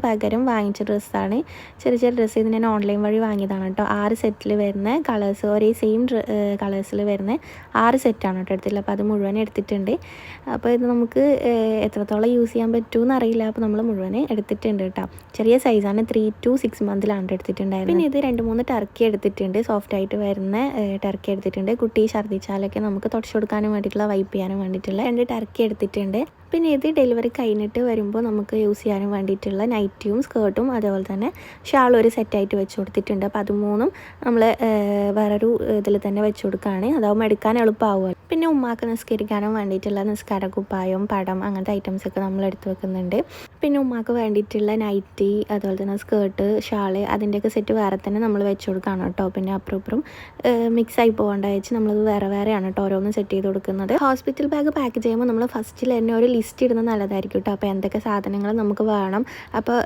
പകരം വാങ്ങിച്ച ഡ്രസ്സാണ്. ചെറിയ ഡ്രസ്സ് ഇത് ഞാൻ ഓൺലൈൻ വഴി വാങ്ങിയതാണ് കേട്ടോ. 6 സെറ്റിൽ വരുന്ന കളേഴ്സ്, ഒരേ സെയിം കളേഴ്സിൽ വരുന്ന 6 സെറ്റാണ് കേട്ടോ എടുത്തിട്ടുള്ളത്. അപ്പോൾ അത് മുഴുവൻ എടുത്തിട്ടുണ്ട്. അപ്പോൾ ഇത് നമുക്ക് എത്രത്തോളം യൂസ് ചെയ്യാൻ പറ്റുമെന്ന് അറിയില്ല. അപ്പോൾ നമ്മൾ മുഴുവൻ എടുത്തിട്ടുണ്ട് കേട്ടോ. ചെറിയ സൈസാണ്, 3 to 6 മന്തിലാണ് എടുത്തിട്ടുണ്ടായിരുന്നത്. പിന്നെ ഇത് 2-3 ടർക്കി എടുത്തിട്ടുണ്ട്, സോഫ്റ്റായിട്ട് വരുന്ന ടർക്കി എടുത്തിട്ടുണ്ട്. കുട്ടി ഛർദ്ദിച്ചാലൊക്കെ നമുക്ക് തുടച്ചു കൊടുക്കാനും വേണ്ടിയിട്ടുള്ള, വൈപ്പ് ചെയ്യാനും വേണ്ടിയിട്ടുള്ള 2 ടർക്കി എടുത്തിട്ടുണ്ട്. പിന്നെ ഇത് ഡെലിവറി കഴിഞ്ഞിട്ട് വരുമ്പോൾ നമുക്ക് യൂസ് ചെയ്യാനും വേണ്ടിയിട്ടുള്ള നൈറ്റിയും സ്കേർട്ടും അതേപോലെ തന്നെ ഷാളും ഒരു സെറ്റായിട്ട് വെച്ച് കൊടുത്തിട്ടുണ്ട്. അപ്പോൾ അത് മൂന്നും നമ്മൾ വേറൊരു ഇതിൽ തന്നെ വെച്ച് കൊടുക്കുകയാണ്. അതാവുമ്പോൾ എടുക്കാൻ എളുപ്പമാവുമല്ലോ. പിന്നെ ഉമ്മാക്ക് നിസ്കരിക്കാനും വേണ്ടിയിട്ടുള്ള നിസ്കാര കുപ്പായം, പടം, അങ്ങനത്തെ ഐറ്റംസൊക്കെ നമ്മൾ എടുത്ത് വെക്കുന്നുണ്ട്. പിന്നെ ഉമ്മാക്ക് വേണ്ടിയിട്ടുള്ള നൈറ്റി, അതുപോലെ തന്നെ സ്കേർട്ട്, ഷാള്, അതിൻ്റെയൊക്കെ സെറ്റ് വേറെ തന്നെ നമ്മൾ വെച്ച് കൊടുക്കുകയാണ് കേട്ടോ. പിന്നെ അപ്പുറം മിക്സായി പോകേണ്ട വെച്ച് നമ്മളത് വേറെയാണ് കേട്ടോ ഓരോന്നും സെറ്റ് ചെയ്ത് കൊടുക്കുന്നത്. ഹോസ്പിറ്റൽ ബാഗ് പാക്ക് ചെയ്യുമ്പോൾ നമ്മൾ ഫസ്റ്റിൽ തന്നെ ഒരു ലിസ്റ്റ് ഇടുന്നത് നല്ലതായിരിക്കും കേട്ടോ. അപ്പോൾ എന്തൊക്കെ സാധനങ്ങൾ നമുക്ക് വേണം, അപ്പോൾ